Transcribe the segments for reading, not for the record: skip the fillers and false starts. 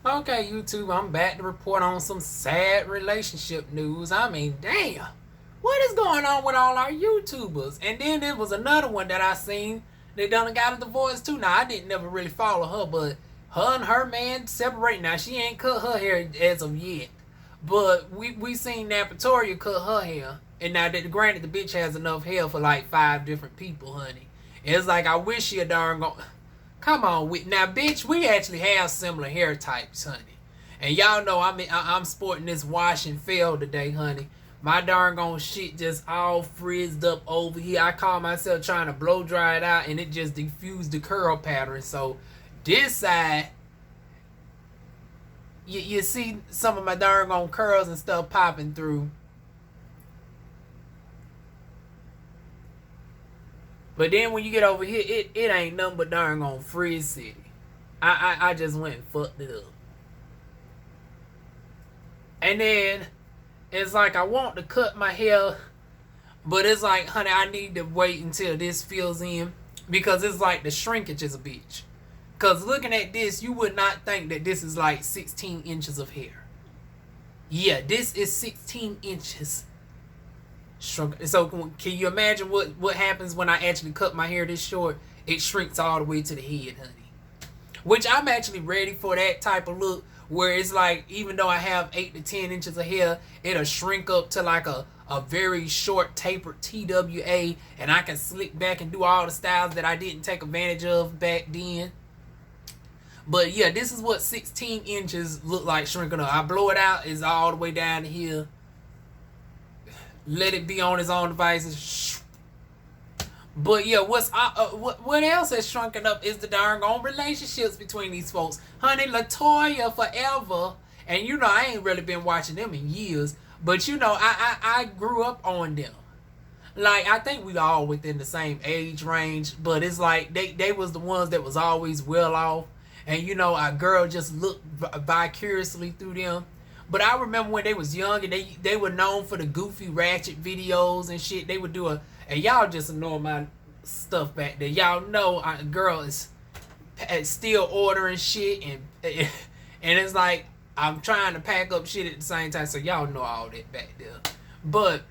Okay, YouTube, I'm back to report on some sad relationship news. I mean, damn. What is going on with all our YouTubers? And then there was another one that I seen. They done got a divorce too. Now, I didn't never really follow her, but her and her man separate. Now, she ain't cut her hair as of yet. But we seen that Pretoria cut her hair. And now, that granted, the bitch has enough hair for like 5 different people, honey. It's like, I wish she a darn go. Come on, now, bitch, we actually have similar hair types, honey. And y'all know I'm sporting this wash and fell today, honey. My darn gone shit just all frizzed up over here. I call myself trying to blow dry it out, and it just diffused the curl pattern. So this side, you see some of my darn gone curls and stuff popping through. But then when you get over here, it ain't nothing but darn on Frizz City. I just went and fucked it up. And then it's like I want to cut my hair, but it's like, honey, I need to wait until this fills in, because it's like the shrinkage is a bitch. Because looking at this, you would not think that this is like 16 inches of hair. Yeah, this is 16 inches. Shrunk. So can you imagine what happens when I actually cut my hair this short? It shrinks all the way to the head, honey. Which I'm actually ready for that type of look, where it's like, even though I have 8 to 10 inches of hair, it'll shrink up to like a very short tapered TWA, and I can slick back and do all the styles that I didn't take advantage of back then. But yeah, this is what 16 inches look like shrinking up. I blow it out, it's all the way down to here. Let it be on his own devices. But yeah, what else has shrunken up is the darn gone relationships between these folks. Honey, Latoya forever. And you know, I ain't really been watching them in years. But you know, I grew up on them. Like, I think we all within the same age range. But it's like, they was the ones that was always well off. And you know, our girl just looked vicariously through them. But I remember when they was young, and they were known for the goofy ratchet videos and shit. They would do and y'all just ignore my stuff back there. Y'all know our girl is still ordering shit, and it's like I'm trying to pack up shit at the same time. So y'all know all that back there. But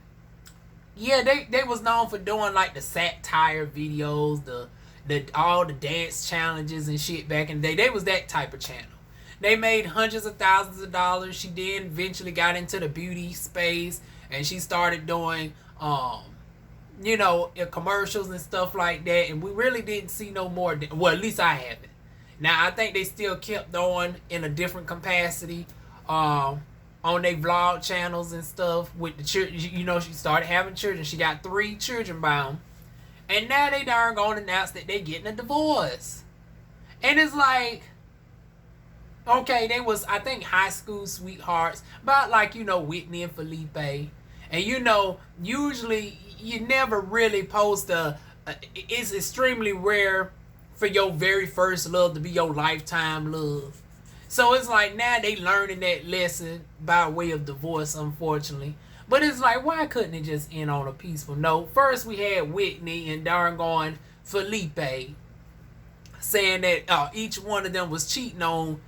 yeah, they was known for doing like the satire videos, the all the dance challenges and shit back in the day. They was that type of channel. They made hundreds of thousands of dollars. She then eventually got into the beauty space, and she started doing, you know, commercials and stuff like that. And we really didn't see no more. Well, at least I haven't. Now, I think they still kept on in a different capacity on their vlog channels and stuff with the children. You know, she started having children. She got 3 children by them. And now they darn gonna announce that they getting a divorce. And it's like, okay, they was, I think, high school sweethearts, about like, you know, Whitney and Felipe. And you know, usually you never really post it's extremely rare for your very first love to be your lifetime love. So it's like now they learning that lesson by way of divorce, unfortunately. But it's like, why couldn't it just end on a peaceful note? First we had Whitney and darn gone Felipe saying that each one of them was cheating on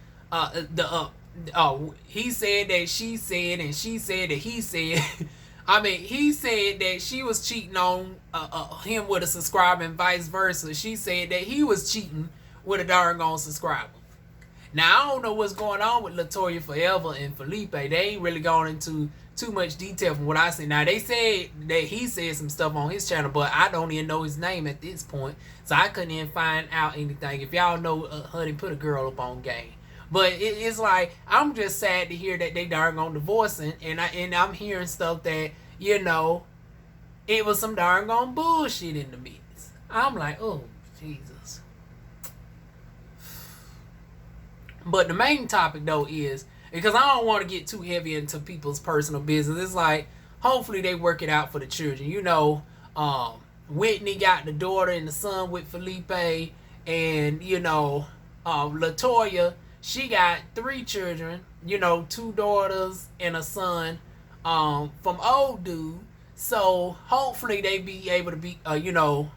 he said that she said, and she said that he said. I mean, he said that she was cheating on him with a subscriber, and vice versa. She said that he was cheating with a darn gone subscriber. Now, I don't know what's going on with Latoya Forever and Felipe. They ain't really gone into too much detail from what I see. Now, they said that he said some stuff on his channel, but I don't even know his name at this point, so I couldn't even find out anything. If y'all know, honey, put a girl up on game. But it's like, I'm just sad to hear that they darn gone divorcing, and I'm hearing stuff that, you know, it was some darn gone bullshit in the mix. I'm like, oh, Jesus. But the main topic, though, is, because I don't want to get too heavy into people's personal business, it's like, hopefully they work it out for the children. You know, Whitney got the daughter and the son with Felipe, and, you know, Latoya, she got 3 children, you know, 2 daughters and a son from old dude. So hopefully they be able to be, you know,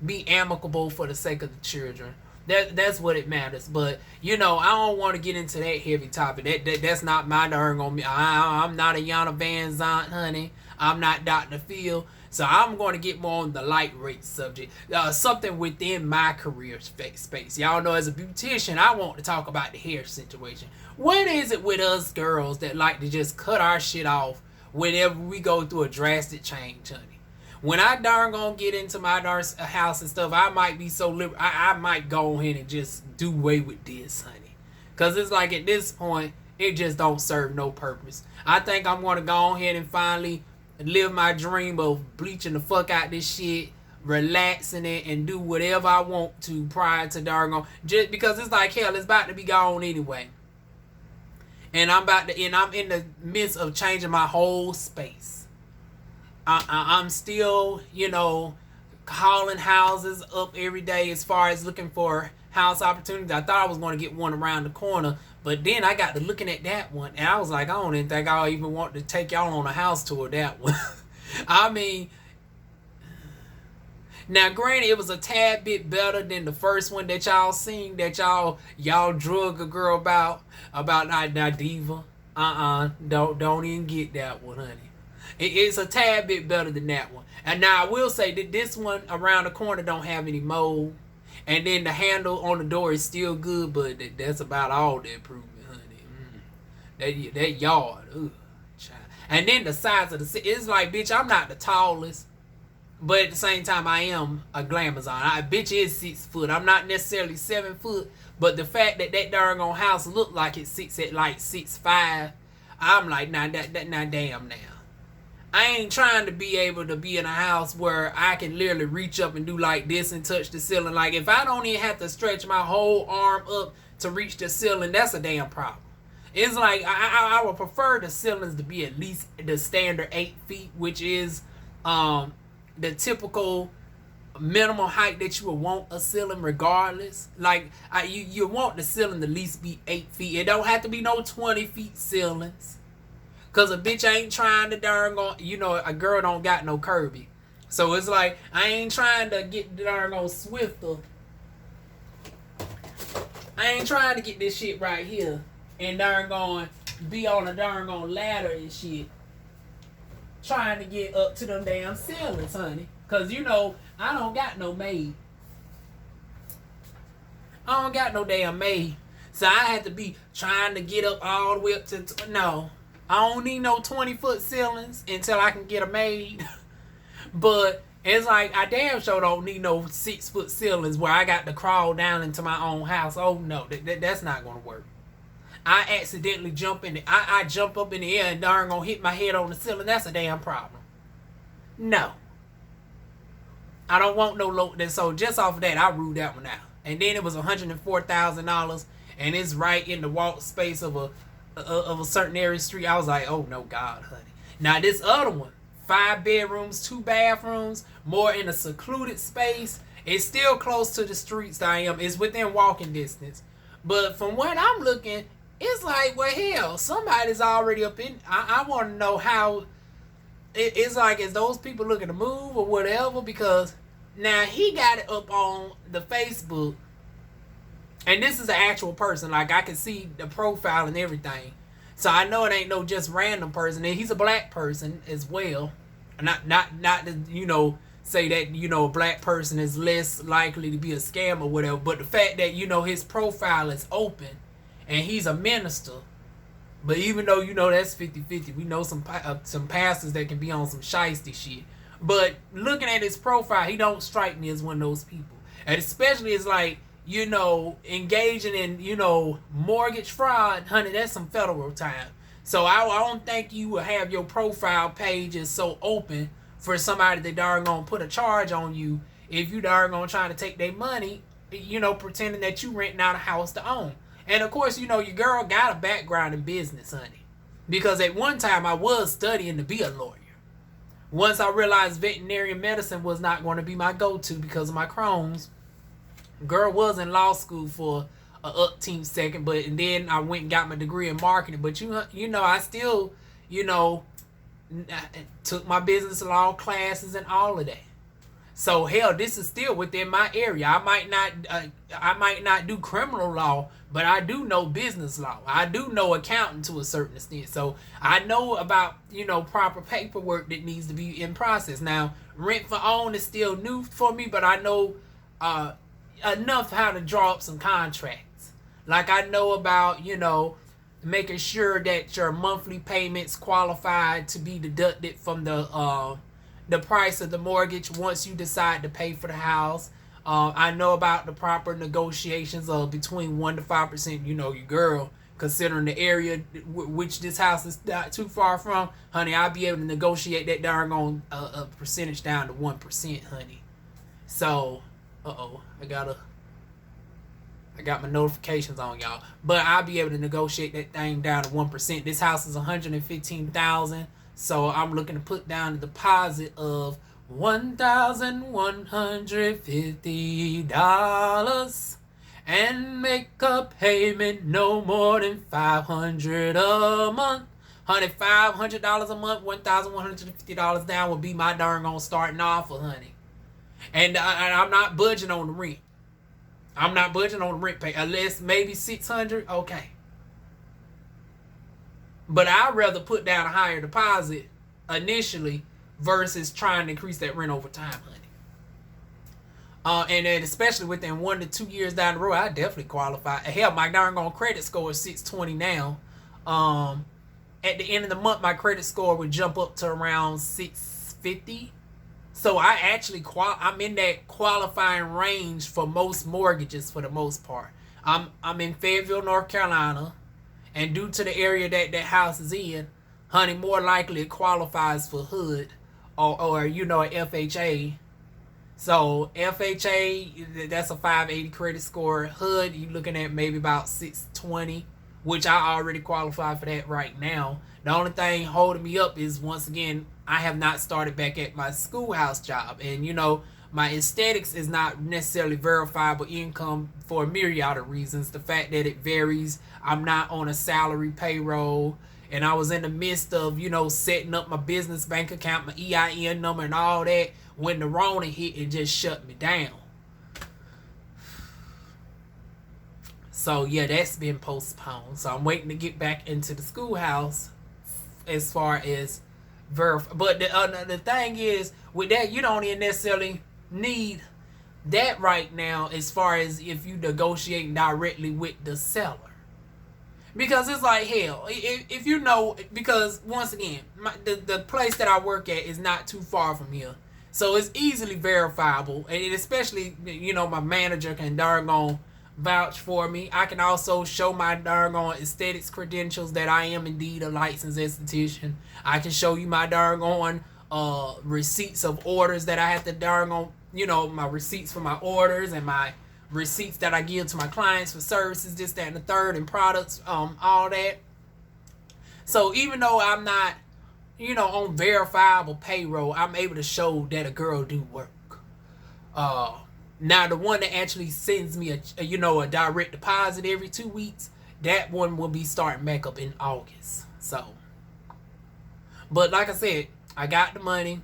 be amicable for the sake of the children. That's what it matters. But you know, I don't want to get into that heavy topic. That's not my darn on me. I'm not a Yana Van Zant, honey. I'm not Dr. Phil. So I'm going to get more on the lightweight subject, something within my career space. Y'all know, as a beautician, I want to talk about the hair situation. What is it with us girls that like to just cut our shit off whenever we go through a drastic change, honey? When I darn gonna get into my darn house and stuff, I might be so liberal. I might go ahead and just do away with this, honey. Because it's like at this point, it just don't serve no purpose. I think I'm going to go ahead and finally live my dream of bleaching the fuck out this shit, relaxing it, and do whatever I want to prior to darn, just because it's like, hell, it's about to be gone anyway. And I'm in the midst of changing my whole space. I'm still, you know, calling houses up every day as far as looking for house opportunities. I thought I was going to get one around the corner, but then I got to looking at that one, and I was like, I don't even think I even want to take y'all on a house tour that one. I mean, now granted, it was a tad bit better than the first one that y'all seen, that y'all drug a girl about now Diva. Don't even get that one, honey. It's a tad bit better than that one. And now I will say that this one around the corner don't have any mold. And then the handle on the door is still good, but that's about all the improvement, honey. That yard, ugh, child. And then the size of it's like, bitch, I'm not the tallest, but at the same time, I am a glamazon. Bitch is 6 foot. I'm not necessarily 7 foot, but the fact that darn on house looked like it sits at like 6'5", I'm like, now damn now. I ain't trying to be able to be in a house where I can literally reach up and do like this and touch the ceiling. Like, if I don't even have to stretch my whole arm up to reach the ceiling, that's a damn problem. It's like, I would prefer the ceilings to be at least the standard 8 feet, which is the typical minimum height that you would want a ceiling regardless. Like, you want the ceiling to at least be 8 feet. It don't have to be no 20 feet ceilings. Because a bitch ain't trying to darn go, you know, a girl don't got no Kirby. So it's like, I ain't trying to get darn on Swifter. I ain't trying to get this shit right here and darn going be on a darn on ladder and shit. Trying to get up to them damn ceilings, honey. Because, you know, I don't got no maid. I don't got no damn maid. So I had to be trying to get up all the way up to, no. I don't need no 20-foot ceilings until I can get a maid. But it's like, I damn sure don't need no 6-foot ceilings where I got to crawl down into my own house. Oh no, that's not going to work. I accidentally jump in I jump up in the air and darn gonna hit my head on the ceiling. That's a damn problem. No. I don't want no low. So just off of that, I ruled that one out. And then it was $104,000, and it's right in the walk space of a certain area street. I was like, oh no, God, honey. Now this other one, 5 bedrooms, 2 bathrooms, more in a secluded space. It's still close to the streets that I am. It's within walking distance. But from what I'm looking, it's like, well, hell, somebody's already up in. I want to know how. It's like, is those people looking to move or whatever? Because now he got it up on the Facebook. And this is an actual person. Like, I can see the profile and everything. So I know it ain't no just random person. And he's a black person as well. Not to, you know, say that, you know, a black person is less likely to be a scam or whatever. But the fact that, you know, his profile is open and he's a minister. But even though, you know, that's 50-50. We know some pastors that can be on some shiesty shit. But looking at his profile, he don't strike me as one of those people. And especially it's like, you know, engaging in, you know, mortgage fraud, honey, that's some federal time. So I don't think you will have your profile pages so open for somebody that darn gonna put a charge on you if you darn gonna try to take their money, you know, pretending that you renting out a house to own. And of course, you know, your girl got a background in business, honey. Because at one time I was studying to be a lawyer. Once I realized veterinary medicine was not going to be my go-to because of my Crohn's, girl was in law school for a upteen second, but and then I went and got my degree in marketing. But you know, I still, you know, took my business law classes and all of that. So hell, this is still within my area. I might not do criminal law, but I do know business law. I do know accounting to a certain extent. So I know about, proper paperwork that needs to be in process. Now, rent for own is still new for me, but I know enough how to draw up some contracts. Like I know about, making sure that your monthly payments qualified to be deducted from the price of the mortgage once you decide to pay for the house. I know about the proper negotiations of between 1 to 5%. Your girl, considering the area which this house is not too far from, honey, I'll be able to negotiate that darn a percentage down to 1%, honey. So, I got my notifications on, y'all. But I'll be able to negotiate that thing down to 1%. This house is $115,000. So I'm looking to put down a deposit of $1,150 and make a payment no more than $500 a month. Honey, $500 a month, $1,150 down would be my darn starting offer, honey. And I'm not budging on the rent. I'm not budging on the rent pay unless maybe $600. Okay. But I'd rather put down a higher deposit initially versus trying to increase that rent over time, honey. And then especially within 1 to 2 years down the road, I definitely qualify. Hell, my darn credit score is 620 now. At the end of the month, my credit score would jump up to around 650. So I actually I'm in that qualifying range for most mortgages for the most part. I'm in Fayetteville, North Carolina. And due to the area that house is in, honey, more likely it qualifies for HUD or an FHA. So FHA, that's a 580 credit score. HUD, you're looking at maybe about 620, which I already qualify for that right now. The only thing holding me up is, once again, I have not started back at my schoolhouse job. And, my aesthetics is not necessarily verifiable income for a myriad of reasons. The fact that it varies. I'm not on a salary payroll. And I was in the midst of, setting up my business bank account, my EIN number and all that, when the Rona hit and just shut me down. So, yeah, that's been postponed. So, I'm waiting to get back into the schoolhouse as far as verify. But the thing is, with that, you don't even necessarily need that right now as far as if you negotiate directly with the seller. Because it's like, hell, if because once again, the place that I work at is not too far from here. So it's easily verifiable. And especially, my manager can darn vouch for me. I can also show my darn aesthetics credentials that I am indeed a licensed esthetician. I can show you my darn receipts of orders that I have to darn my receipts for my orders and my receipts that I give to my clients for services, this, that, and the third, and products, all that. So even though I'm not, on verifiable payroll, I'm able to show that a girl do work. Now the one that actually sends me a direct deposit every 2 weeks, that one will be starting back up in August. So, but like I said, I got the money.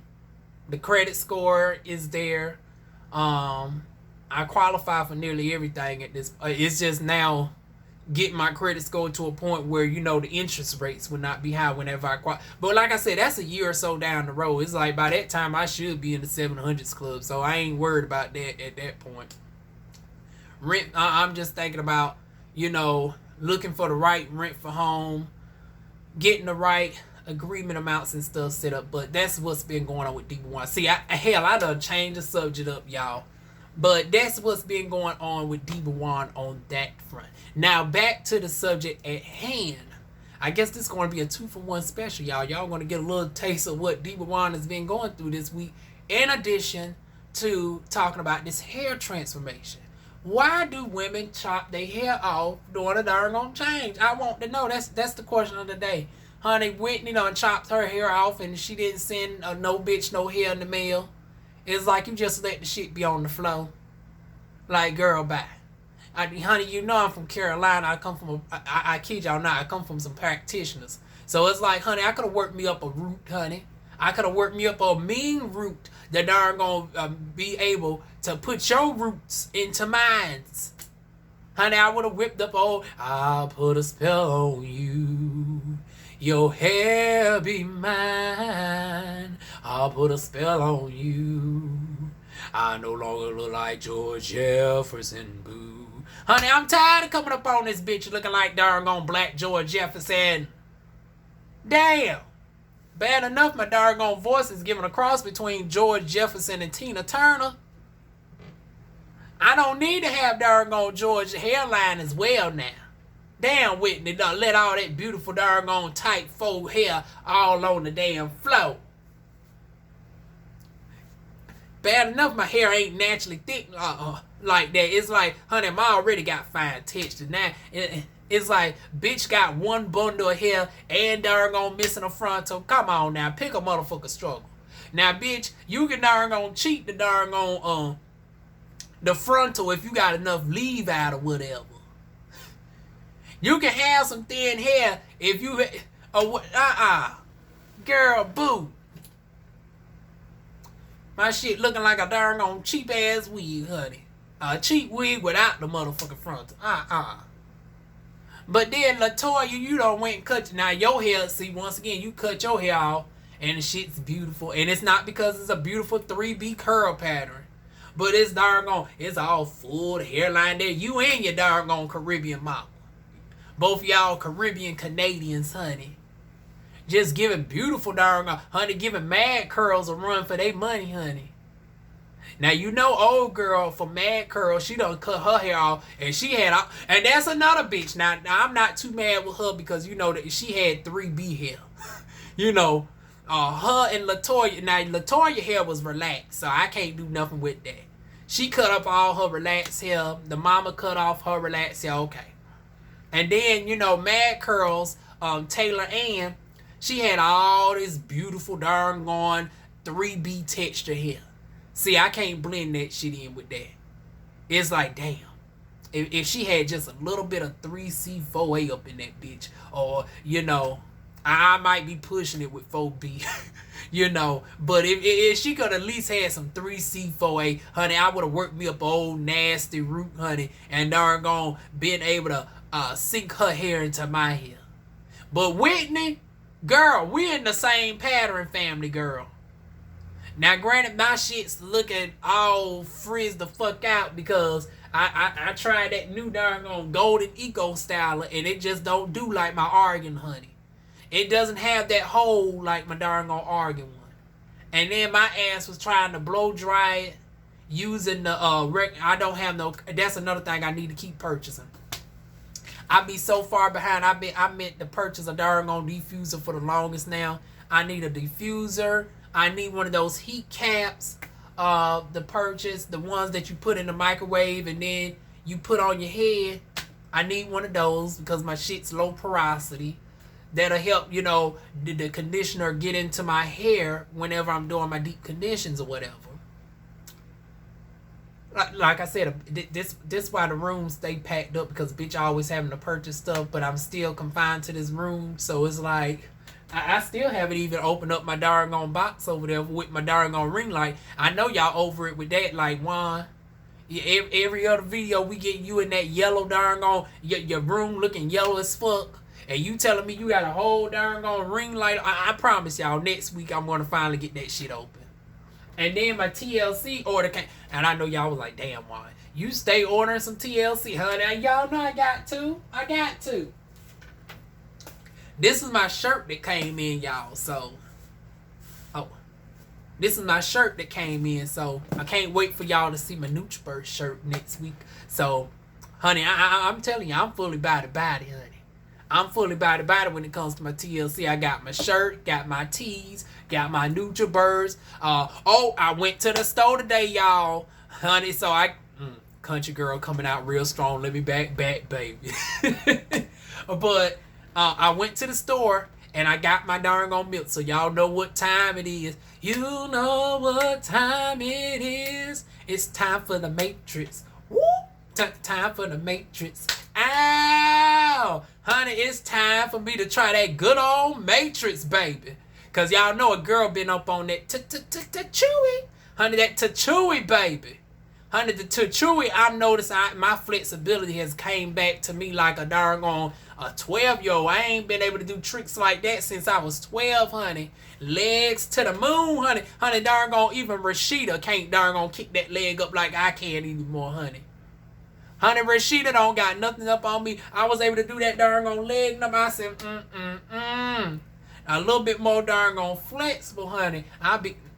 The credit score is there. I qualify for nearly everything at this. It's just now getting my credit score to a point where the interest rates would not be high whenever I qualify. But like I said, that's a year or so down the road. It's like by that time I should be in the 700s club, so I ain't worried about that at that point. Rent. I'm just thinking about looking for the right rent for home, getting the right agreement amounts and stuff set up. But that's what's been going on with DivaWuan. See, I done changed the subject up, y'all. But that's what's been going on with DivaWuan on that front. Now back to the subject at hand. I guess this is going to be a 2-for-1 special, y'all. Y'all going to get a little taste of what DivaWuan has been going through this week, in addition to talking about this hair transformation. Why do women chop their hair off during a darn change? I want to know. That's the question of the day. Honey, Whitney done chopped her hair off and she didn't send no bitch no hair in the mail. It's like you just let the shit be on the floor. Like, girl, bye. Honey, I'm from Carolina. I come from I kid y'all not, I come from some practitioners. So it's like, honey, I could have worked me up a root, honey. I could have worked me up a mean root that darn gonna be able to put your roots into mine. Honey, I would have whipped up I'll put a spell on you. Your hair be mine. I'll put a spell on you. I no longer look like George Jefferson, boo. Honey, I'm tired of coming up on this bitch looking like darn on black George Jefferson. Damn. Bad enough my doggone voice is giving a cross between George Jefferson and Tina Turner. I don't need to have doggone George hairline as well now. Damn, Whitney done let all that beautiful doggone tight faux hair all on the damn floor. Bad enough my hair ain't naturally thick like that. It's like, honey, I already got fine texture. Now, it's like, bitch got one bundle of hair and doggone missing a frontal. Come on now, pick a motherfucker struggle. Now, bitch, you can doggone cheat the doggone the frontal if you got enough leave out or whatever. You can have some thin hair if you girl, boo. My shit looking like a darn on cheap ass wig, honey. A cheap wig without the motherfucking frontal. But then LaToya, you don't went and cut now your hair. See, once again, you cut your hair off and the shit's beautiful. And it's not because it's a beautiful 3B curl pattern. But it's doggone, it's all full, the hairline there. You and your doggone Caribbean mama. Both y'all Caribbean Canadians, honey. Just giving beautiful doggone, honey, giving mad curls a run for their money, honey. Now, you know old girl for mad curls, she done cut her hair off, and she had, and that's another bitch. Now I'm not too mad with her because, you know, that she had 3B hair. You know, her and LaToya, now LaToya hair was relaxed, so I can't do nothing with that. She cut up all her relaxed hair. The mama cut off her relaxed hair, okay. And then, you know, mad curls, Taylor Ann, she had all this beautiful darn gone 3B texture hair. See, I can't blend that shit in with that. It's like, damn. If she had just a little bit of 3C, 4A up in that bitch, or, you know, I might be pushing it with 4B, you know. But if she could at least had some 3C, 4A, honey, I would have worked me up old nasty root, honey, and darn gone been able to sink her hair into my hair. But Whitney, girl, we in the same pattern family, girl. Now, granted, my shit's looking all frizz the fuck out because I tried that new darn on golden eco styler and it just don't do like my Oregon honey. It doesn't have that hole like my darn on Oregon one. And then my ass was trying to blow dry it using the I don't have no. That's another thing I need to keep purchasing. I be so far behind. I meant to purchase a darn on diffuser for the longest now. I need a diffuser. I need one of those heat caps. To purchase the ones that you put in the microwave and then you put on your head. I need one of those because my shit's low porosity. That'll help, you know, the conditioner get into my hair whenever I'm doing my deep conditions or whatever. Like I said, this why the rooms stay packed up because bitch always having to purchase stuff, but I'm still confined to this room. So it's like, I still haven't even opened up my doggone box over there with my doggone Ringlight. I know y'all over it with that, like, Juan. Every other video we get you in that yellow doggone, your room looking yellow as fuck. And you telling me you got a whole doggone Ringlight. I promise y'all, next week I'm going to finally get that shit open. And then my TLC order came. And I know y'all was like, damn, Juan, you stay ordering some TLC, huh? Now, y'all know I got to. This is my shirt that came in, y'all. So, this is my shirt that came in. So, I can't wait for y'all to see my Noochburg shirt next week. So, honey, I'm telling you, I'm fully body, honey. I'm fully body when it comes to my TLC. I got my shirt, got my tees, got my Noochburgs. I went to the store today, y'all. Honey, so country girl coming out real strong. Let me back, baby. But, I went to the store and I got my darn on milk. So y'all know what time it is. You know what time it is. It's time for the Matrix. Woo! Time for the Matrix. Ow! Honey, it's time for me to try that good old Matrix, baby. Because y'all know a girl been up on that chewy. Honey, that chewy, baby. Honey, the chewy, I noticed my flexibility has came back to me like a darn on a 12-year-old. I ain't been able to do tricks like that since I was 12, honey. Legs to the moon, honey. Honey, darn on even Rashida can't darn on kick that leg up like I can anymore, honey. Honey, Rashida don't got nothing up on me. I was able to do that darn on leg up. I said, a little bit more darn on flexible, honey.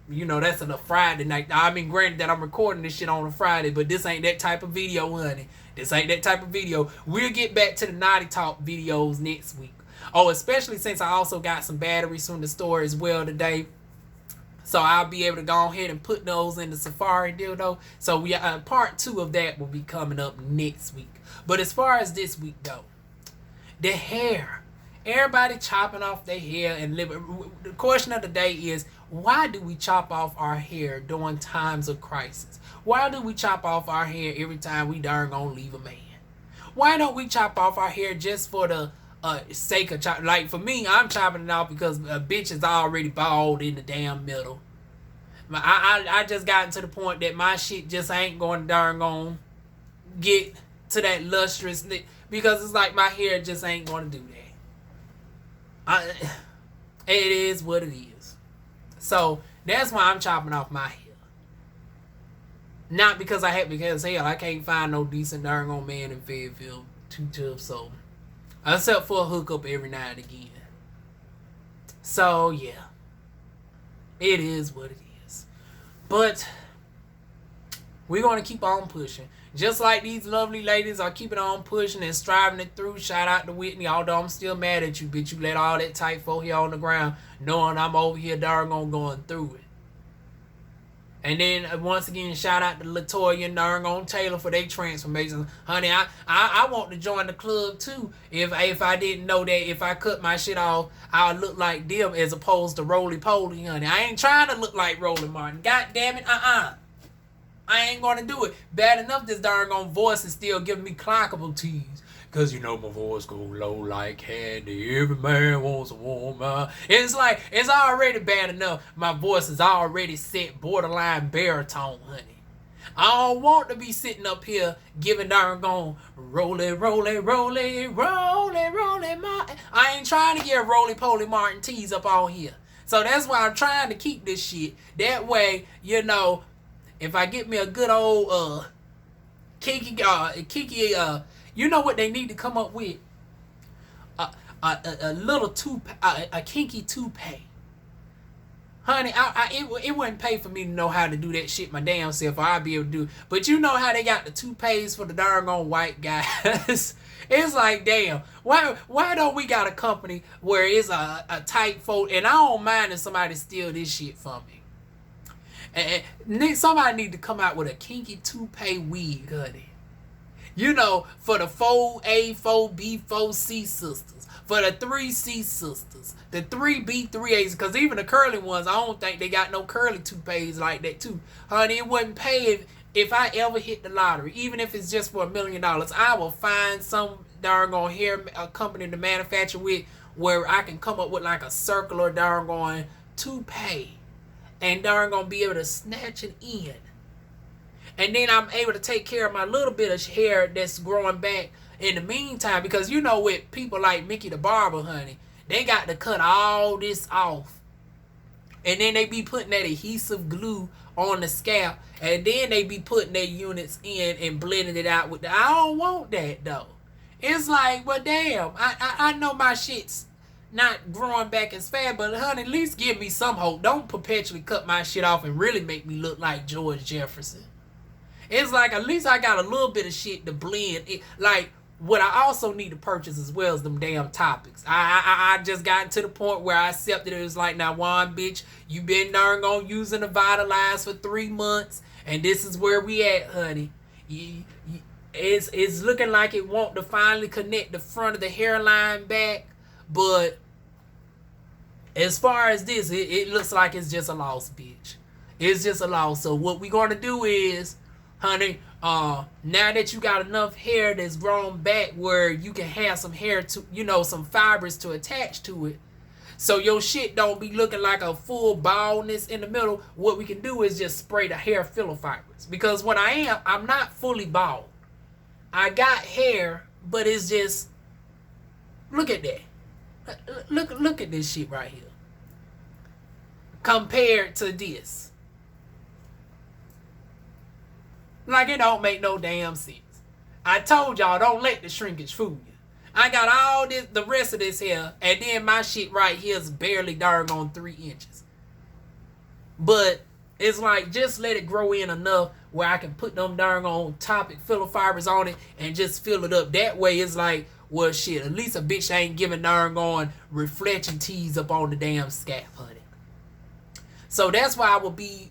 You know, that's on a Friday night. I mean, granted that I'm recording this shit on a Friday, but this ain't that type of video, honey. This ain't that type of video. We'll get back to the Naughty Talk videos next week. Oh, especially since I also got some batteries from the store as well today. So I'll be able to go ahead and put those in the Safari dildo. So part 2 of that will be coming up next week. But as far as this week though, the hair. Everybody chopping off their hair and living. The question of the day is, why do we chop off our hair during times of crisis? Why do we chop off our hair every time we darn gonna leave a man? Why don't we chop off our hair just for the sake of chop? Like for me, I'm chopping it off because a bitch is already bald in the damn middle. I just gotten to the point that my shit just ain't going to darn gonna get to that lustrous, because it's like my hair just ain't going to do that. It is what it is. So that's why I'm chopping off my hair. Not because because hell, I can't find no decent darn old man in Fayetteville too tough, so except for a hookup every now and again. So yeah, it is what it is. But we're gonna keep on pushing. Just like these lovely ladies are keeping on pushing and striving it through. Shout out to Whitney, although I'm still mad at you, bitch. You let all that tight folk here on the ground, knowing I'm over here darn going through it. And then once again, shout out to Latoya and darn Taylor for their transformations. Honey, I want to join the club too. If I didn't know that if I cut my shit off, I would look like them as opposed to Roly Poly, honey. I ain't trying to look like Roly Martin. God damn it, I ain't gonna do it. Bad enough this darn voice is still giving me clockable tease. Cause you know my voice go low like candy. Every man wants a woman. It's like, it's already bad enough. My voice is already set borderline baritone, honey. I don't want to be sitting up here giving darn gone roly, roly, roly, roly, roly Martin. I ain't trying to get Roly Poly Martin tease up on here. So that's why I'm trying to keep this shit. That way, you know, if I get me a good old Kinky, you know what they need to come up with? A little toupee, a kinky toupee. Honey, it wouldn't pay for me to know how to do that shit my damn self, or I'd be able to do it. But you know how they got the toupees for the darn white guys? It's like, damn, why don't we got a company where it's a tight fold? And I don't mind if somebody steal this shit from me. And somebody need to come out with a kinky toupee wig, honey. You know, for the 4A, 4B, 4C sisters. For the 3C sisters. The 3B, 3As. Because even the curly ones, I don't think they got no curly toupees like that too. Honey, it wouldn't pay if I ever hit the lottery. Even if it's just for $1 million. I will find some darn hair company to manufacture with where I can come up with like a circular darn toupee. And darn be able to snatch it in. And then I'm able to take care of my little bit of hair that's growing back in the meantime. Because you know with people like Mickey the Barber, honey, they got to cut all this off. And then they be putting that adhesive glue on the scalp. And then they be putting their units in and blending it out with I don't want that though. It's like, well damn, I know my shit's not growing back as fast, but honey, at least give me some hope. Don't perpetually cut my shit off and really make me look like George Jefferson. It's like at least I got a little bit of shit to blend it. Like what I also need to purchase as well as them damn topics. I just got to the point where I accepted it. It was like, now Juan, bitch, you been darn on using the Vitalize for 3 months, and this is where we at, honey. It's looking like it want to finally connect the front of the hairline back, but as far as this, it looks like it's just a loss, bitch. It's just a loss. So what we gonna do is, honey, now that you got enough hair that's grown back where you can have some hair to, you know, some fibers to attach to it, So your shit don't be looking like a full baldness in the middle. What we can do is just spray the hair filler fibers. Because when I'm not fully bald. I got hair, but it's just, look at that. Look at this shit right here. Compared to this. Like, it don't make no damn sense. I told y'all, don't let the shrinkage fool you. I got all this, the rest of this hair, and then my shit right here is barely darn on 3 inches. But it's like, just let it grow in enough where I can put them darn on topic filler fibers on it and just fill it up. That way it's like, well, shit, at least a bitch ain't giving darn on reflection tees up on the damn scalp, honey. So that's why I would be,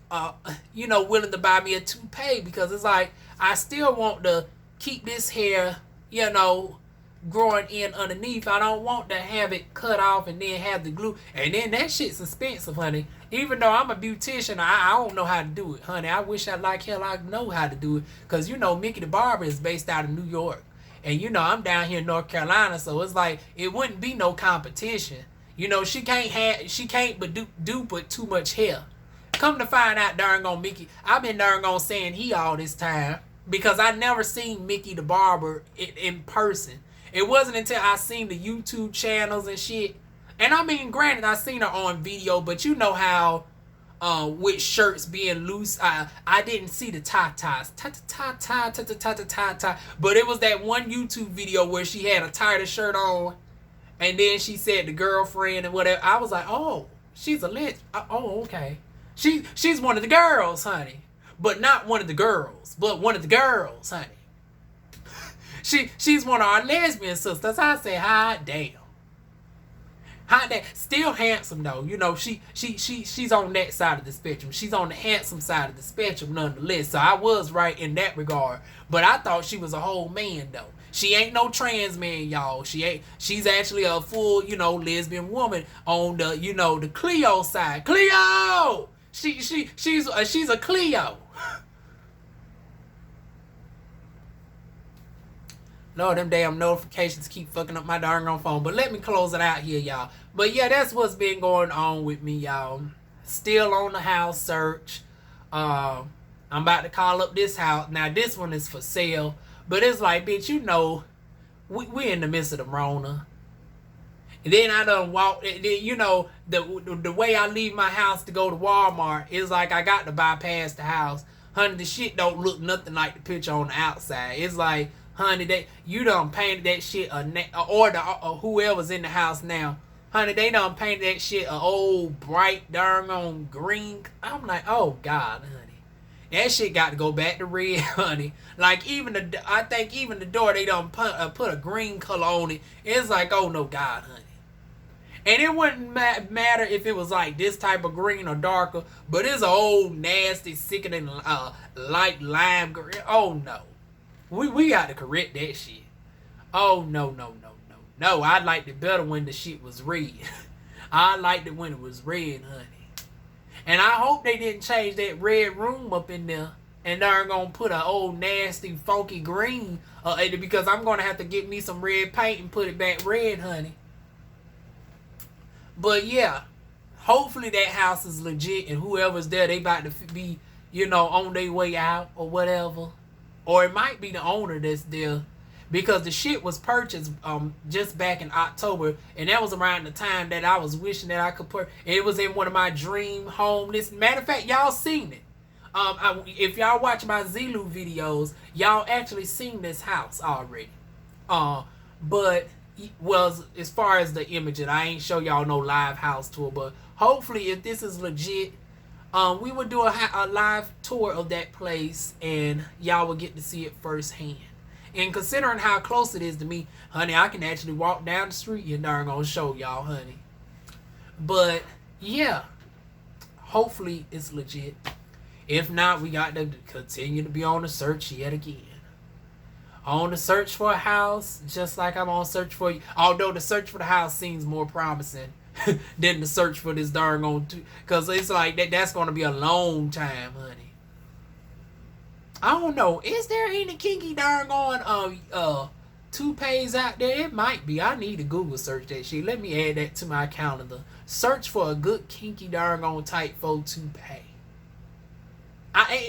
willing to buy me a toupee, because it's like, I still want to keep this hair, growing in underneath. I don't want to have it cut off and then have the glue. And then that shit's expensive, honey. Even though I'm a beautician, I don't know how to do it, honey. I wish I like hell I know how to do it. Because, Mickey the Barber is based out of New York. And, I'm down here in North Carolina. So it's like, it wouldn't be no competition. She can't but too much hair. Come to find out, darn on Mickey, I've been darn on saying he all this time. Because I never seen Mickey the Barber in person. It wasn't until I seen the YouTube channels and shit. And I mean, granted, I seen her on video, but you know how with shirts being loose, I didn't see the tie-ties. Tie. But it was that one YouTube video where she had a tighter shirt on. And then she said the girlfriend and whatever. I was like, oh, she's a lit. Oh, okay. She's one of the girls, honey. But not one of the girls. But one of the girls, honey. She's one of our lesbian sisters. I say, hot damn. Hot damn. Still handsome though. She's on that side of the spectrum. She's on the handsome side of the spectrum nonetheless. So I was right in that regard. But I thought she was a whole man though. She ain't no trans man, y'all. She's actually a full, lesbian woman on the, the Cleo side. Cleo! She's a Cleo. Lord, them damn notifications keep fucking up my darn on phone. But let me close it out here, y'all. But yeah, that's what's been going on with me, y'all. Still on the house search. I'm about to call up this house. Now, this one is for sale. But it's like, bitch, we in the midst of the Rona. And then I done walk. Then, the way I leave my house to go to Walmart is like I got to bypass the house. Honey, the shit don't look nothing like the picture on the outside. It's like, honey, you done painted that shit, or whoever's in the house now. Honey, they done painted that shit a old bright darn on green. I'm like, oh God, honey. That shit got to go back to red, honey. Like, I think even the door, they done put a green color on it. It's like, oh no God, honey. And it wouldn't matter if it was like this type of green or darker, but it's an old, nasty, sickening, light lime green. Oh no. We got to correct that shit. Oh, no. I liked it better when the shit was red. I liked it when it was red, honey. And I hope they didn't change that red room up in there. And they're going to put an old, nasty, funky green. Because I'm going to have to get me some red paint and put it back red, honey. But yeah. Hopefully that house is legit. And whoever's there, they about to be, on their way out or whatever. Or it might be the owner that's there. Because the shit was purchased just back in October. And that was around the time that I was wishing that I could it was in one of my dream homes. Matter of fact, y'all seen it. If y'all watch my Zulu videos, y'all actually seen this house already. But, well, as far as the image, I ain't show y'all no live house tour. But hopefully, if this is legit, we would do a live tour of that place. And y'all will get to see it firsthand. And considering how close it is to me, honey, I can actually walk down the street and darn gonna show y'all, honey. But, yeah. Hopefully, it's legit. If not, we got to continue to be on the search yet again. On the search for a house, just like I'm on search for you. Although the search for the house seems more promising than the search for this darn on. Because it's like, that's going to be a long time, honey. I don't know. Is there any kinky darn on Toupees out there? It might be. I need to Google search that shit. Let me add that to my calendar. Search for a good kinky darn type 4 toupee.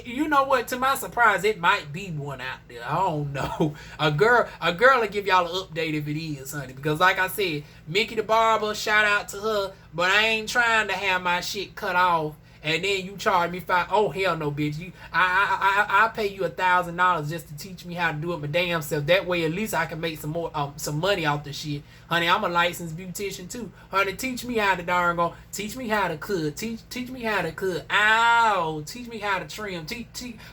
You know what? To my surprise, it might be one out there. I don't know. A girl will give y'all an update if it is, honey. Because like I said, Mickey the barber, shout out to her. But I ain't trying to have my shit cut off and then you charge me $5. Oh hell no, bitch! I pay you $1,000 just to teach me how to do it my damn self. That way, at least I can make some money off the shit, honey. I'm a licensed beautician too, honey. Teach me how to teach me how to cook. Teach me how to cook. Ow! Teach me how to trim.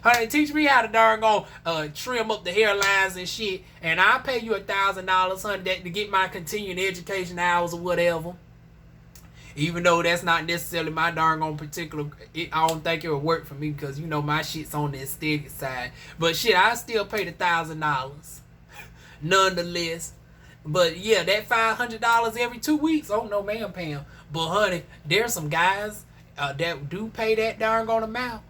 Honey, teach me how to trim up the hairlines and shit. And I pay you $1,000, honey, to get my continuing education hours or whatever. Even though that's not necessarily my particular, I don't think it would work for me because, you know, my shit's on the aesthetic side. But shit, I still paid $1,000 nonetheless. But yeah, that $500 every 2 weeks, oh no ma'am, Pam. But honey, there's some guys that do pay that amount.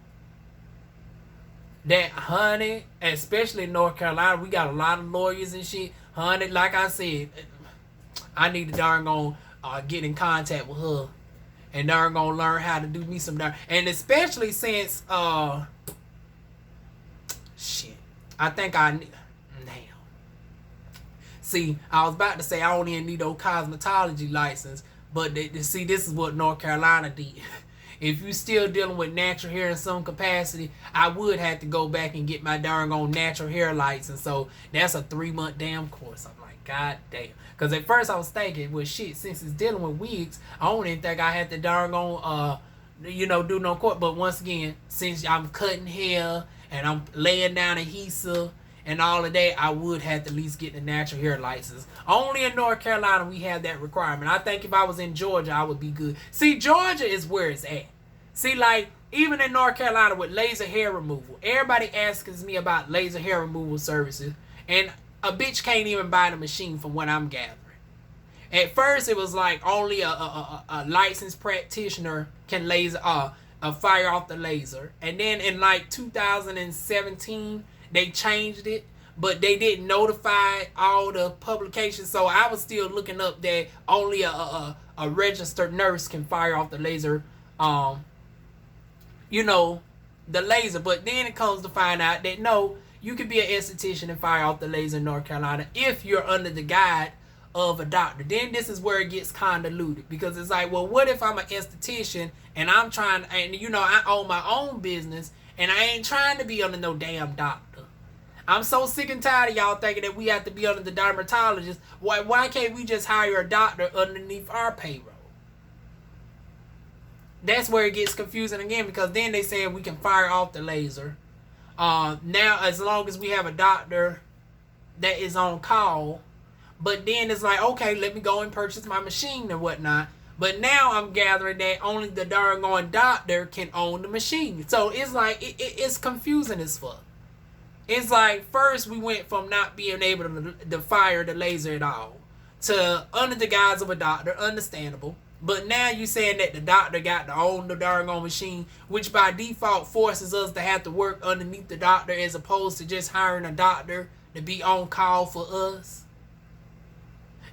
That, honey, especially in North Carolina, we got a lot of lawyers and shit. Honey, like I said, I need to get in contact with her and learn how to do me some and especially since shit, I think see, I was about to say I don't even need no cosmetology license, but see, this is what North Carolina did. If you still dealing with natural hair in some capacity, I would have to go back and get my natural hair license. So that's a 3-month damn course. I'm like, god damn. Because at first I was thinking, well, shit, since it's dealing with wigs, I don't even think I had to do no court. But once again, since I'm cutting hair and I'm laying down adhesive and all of that, I would have to at least get the natural hair license. Only in North Carolina we have that requirement. I think if I was in Georgia, I would be good. See, Georgia is where it's at. See, like, even in North Carolina with laser hair removal, everybody asks me about laser hair removal services, and a bitch can't even buy the machine from what I'm gathering. At first, it was like only a licensed practitioner can fire off the laser. And then in like 2017, they changed it, but they didn't notify all the publications. So I was still looking up that only a registered nurse can fire off the laser, the laser. But then it comes to find out that no, you can be an esthetician and fire off the laser in North Carolina if you're under the guide of a doctor. Then this is where it gets convoluted, because it's like, well, what if I'm an esthetician and I'm trying, and I own my own business and I ain't trying to be under no damn doctor. I'm so sick and tired of y'all thinking that we have to be under the dermatologist. Why can't we just hire a doctor underneath our payroll? That's where it gets confusing again, because then they say we can fire off the laser. Now, as long as we have a doctor that is on call, but then it's like, okay, let me go and purchase my machine and whatnot. But now I'm gathering that only the darn doctor can own the machine. So it's like, it's confusing as fuck. It's like, first we went from not being able to fire the laser at all to under the guise of a doctor, understandable. But now you saying that the doctor got to own the darn machine, which by default forces us to have to work underneath the doctor as opposed to just hiring a doctor to be on call for us.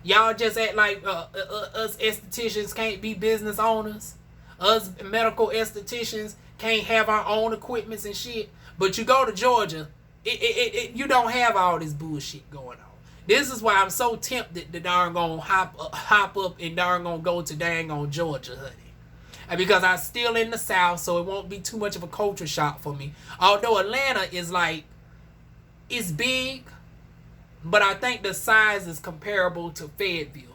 Y'all just act like us estheticians can't be business owners. Us medical estheticians can't have our own equipments and shit. But you go to Georgia, you don't have all this bullshit going on. This is why I'm so tempted to hop up and go to Georgia, honey. Because I'm still in the South, so it won't be too much of a culture shock for me. Although Atlanta is like, it's big, but I think the size is comparable to Fayetteville.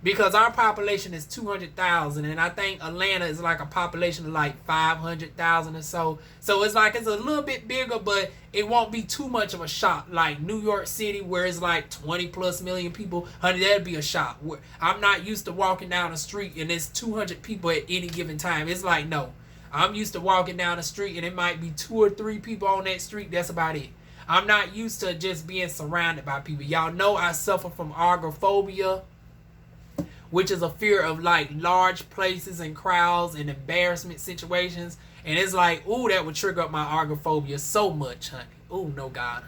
Because our population is 200,000, and I think Atlanta is like a population of like 500,000 or so. So it's like, it's a little bit bigger, but it won't be too much of a shock. Like New York City, where it's like 20 plus million people, honey, that'd be a shock. I'm not used to walking down the street and there's 200 people at any given time. It's like, no, I'm used to walking down the street and it might be 2 or 3 people on that street. That's about it. I'm not used to just being surrounded by people. Y'all know I suffer from agoraphobia, which is a fear of like large places and crowds and embarrassment situations. And it's like, ooh, that would trigger up my agoraphobia so much, honey. Ooh, no God,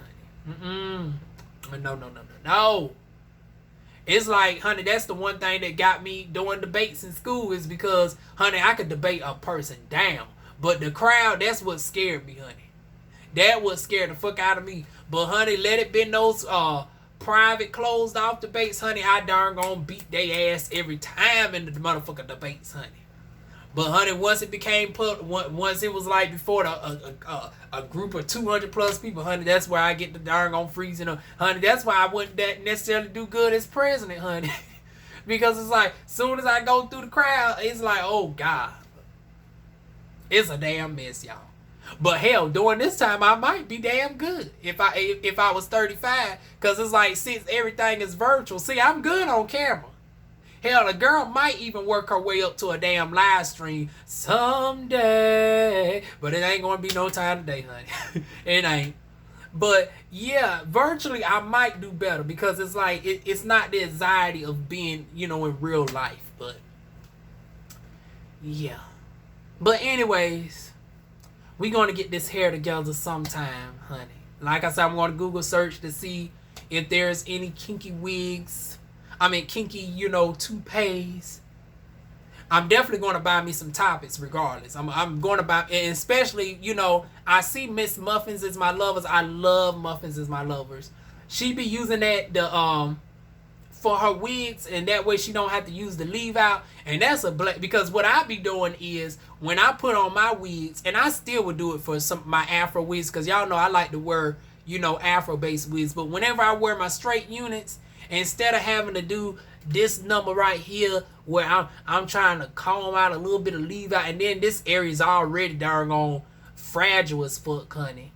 honey. No. It's like, honey, that's the one thing that got me doing debates in school is because, honey, I could debate a person down. But the crowd, that's what scared me, honey. That what scared the fuck out of me. But, honey, let it be those private closed off debates, honey. I darn gonna beat they ass every time in the motherfucking debates, honey. But, honey, once it became once it was like before a group of 200 plus people, honey, that's where I get the darn on freezing up. Honey, that's why I wouldn't necessarily do good as president, honey. Because it's like, soon as I go through the crowd, it's like, oh, God. It's a damn mess, y'all. But, hell, during this time, I might be damn good if I was 35. Because it's like, since everything is virtual, see, I'm good on camera. Hell, a girl might even work her way up to a damn live stream someday. But it ain't going to be no time today, honey. It ain't. But, yeah, virtually I might do better. Because it's like, it's not the anxiety of being, you know, in real life. But, yeah. But anyways, we going to get this hair together sometime, honey. Like I said, I'm going to Google search to see if there's any kinky wigs. Kinky, you know, toupees. I'm definitely going to buy me some topics regardless. I'm going to buy, and especially, you know, I see Miss Muffins as my lovers. I love Muffins as my lovers. She be using that for her wigs, and that way she don't have to use the leave out. And that's because what I be doing is when I put on my wigs, and I still would do it for my Afro wigs, because y'all know I like to wear, you know, Afro based wigs. But whenever I wear my straight units, instead of having to do this number right here where I'm trying to comb out a little bit of leave out, and then this area is already darn on fragile as fuck, honey.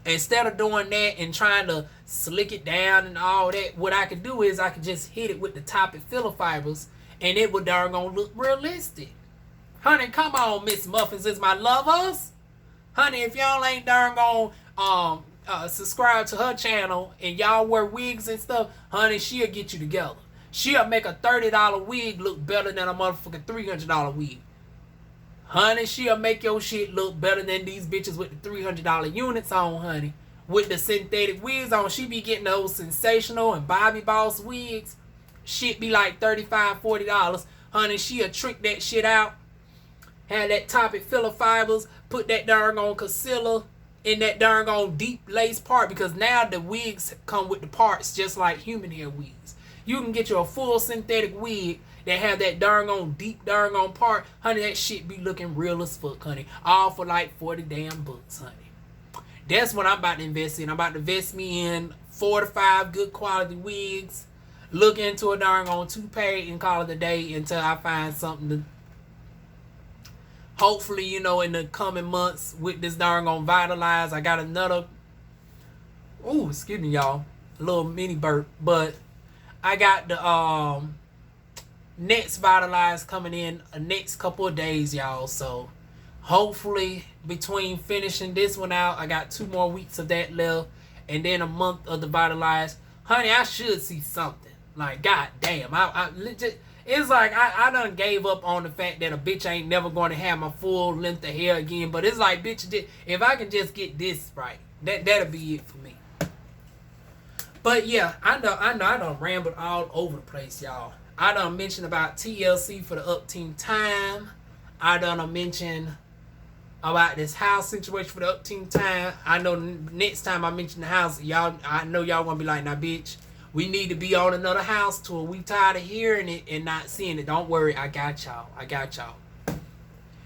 Instead of doing that and trying to slick it down and all that, what I could do is I could just hit it with the Toupee filler fibers, and it would darn gonna look realistic. Honey, come on, Miss Muffins is my lovers. Honey, if y'all ain't darn gonna subscribe to her channel and y'all wear wigs and stuff, honey, she'll get you together. She'll make a $30 wig look better than a motherfucking $300 wig. Honey, she'll make your shit look better than these bitches with the $300 units on, honey. With the synthetic wigs on, she be getting those sensational and Bobby Boss wigs. Shit be like $35, $40. Honey, she'll trick that shit out. Have that Toupee filler fibers. Put that darn on concealer in that darn on deep lace part, because now the wigs come with the parts just like human hair wigs. You can get you a full synthetic wig that have that darn on deep darn on part. Honey, that shit be looking real as fuck, honey. All for like 40 damn bucks, honey. That's what I'm about to invest in. I'm about to invest me in 4 to 5 good quality wigs. Look into a darn on toupee and call it a day until I find something to, hopefully, you know, in the coming months with this darn on Vitalize. I got another, excuse me, y'all, a little mini burp, but I got the next Vitalize coming in the next couple of days, y'all. So hopefully between finishing this one out, I got 2 more weeks of that left, and then a month of the Vitalize. Honey, I should see something. Like, god damn, I legit. It's like I done gave up on the fact that a bitch ain't never going to have my full length of hair again. But it's like, bitch, if I can just get this right, that'll be it for me. But yeah, I know I done rambled all over the place, y'all. I done mentioned about TLC for the upteen time. I done mention about this house situation for the upteen time. I know next time I mention the house, y'all, I know y'all gonna be like, nah, bitch, we need to be on another house tour. We tired of hearing it and not seeing it. Don't worry, I got y'all.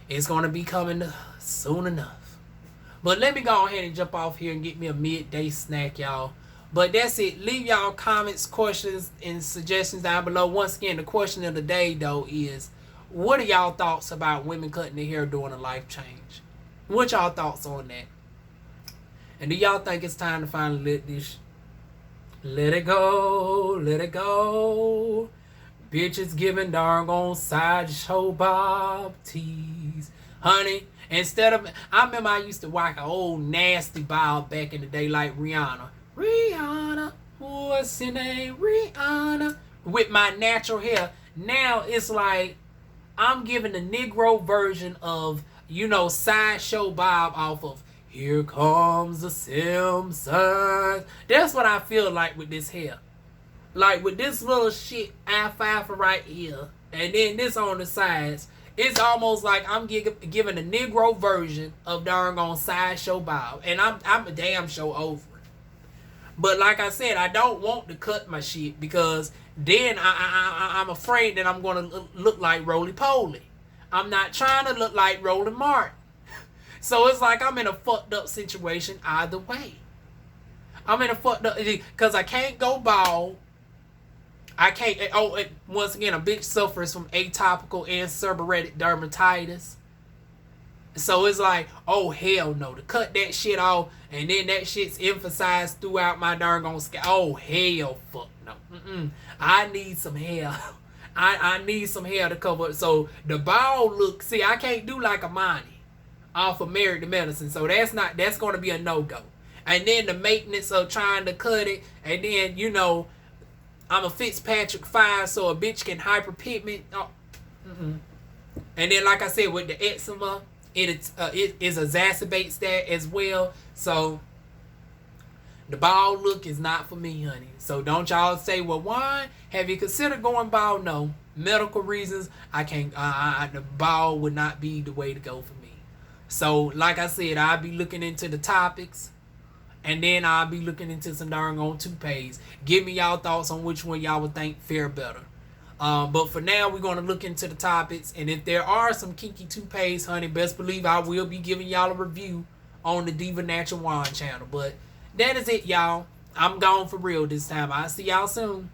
It's gonna be coming soon enough. But let me go ahead and jump off here and get me a midday snack, y'all. But that's it. Leave y'all comments, questions, and suggestions down below. Once again, the question of the day, though, is what are y'all thoughts about women cutting their hair during a life change? What y'all thoughts on that? And do y'all think it's time to finally let this... Let it go, let it go. Bitches giving darn on sideshow bob tees. Honey, instead of... I remember I used to rock an old nasty bob back in the day like Rihanna. Rihanna, what's your name? Rihanna. With my natural hair. Now it's like I'm giving the Negro version of, you know, sideshow bob off of Here comes the Simpsons. That's what I feel like with this hair. Like with this little shit alfalfa right here, and then this on the sides, it's almost like I'm giving a Negro version of darn on Sideshow Bob, and I'm a damn show over it. But like I said, I don't want to cut my shit because then I'm afraid that I'm gonna look like Roly Poly. I'm not trying to look like Roland Martin. So it's like I'm in a fucked up situation either way. I'm in a fucked up because I can't go bald. I can't. Once again, a bitch suffers from atopical and seborrheic dermatitis. So it's like, oh hell no, to cut that shit off and then that shit's emphasized throughout my darn scalp. Oh hell, fuck no. I need some hair. I need some hair to cover it. So the bald look, see, I can't do like a Monty off of Married to Medicine. So that's going to be a no-go. And then the maintenance of trying to cut it, and then, you know, I'm a Fitzpatrick 5, so a bitch can hyperpigment. Oh, and then, like I said, with the eczema, it exacerbates that as well. So the bald look is not for me, honey. So don't y'all say, well, why have you considered going bald? No, medical reasons. I can't. The bald would not be the way to go for me. So, like I said, I'll be looking into the topics. And then I'll be looking into some darn on toupees. Give me y'all thoughts on which one y'all would think fare better. But for now, we're going to look into the topics. And if there are some kinky toupees, honey, best believe I will be giving y'all a review on the DivaWuan channel. But that is it, y'all. I'm gone for real this time. I'll see y'all soon.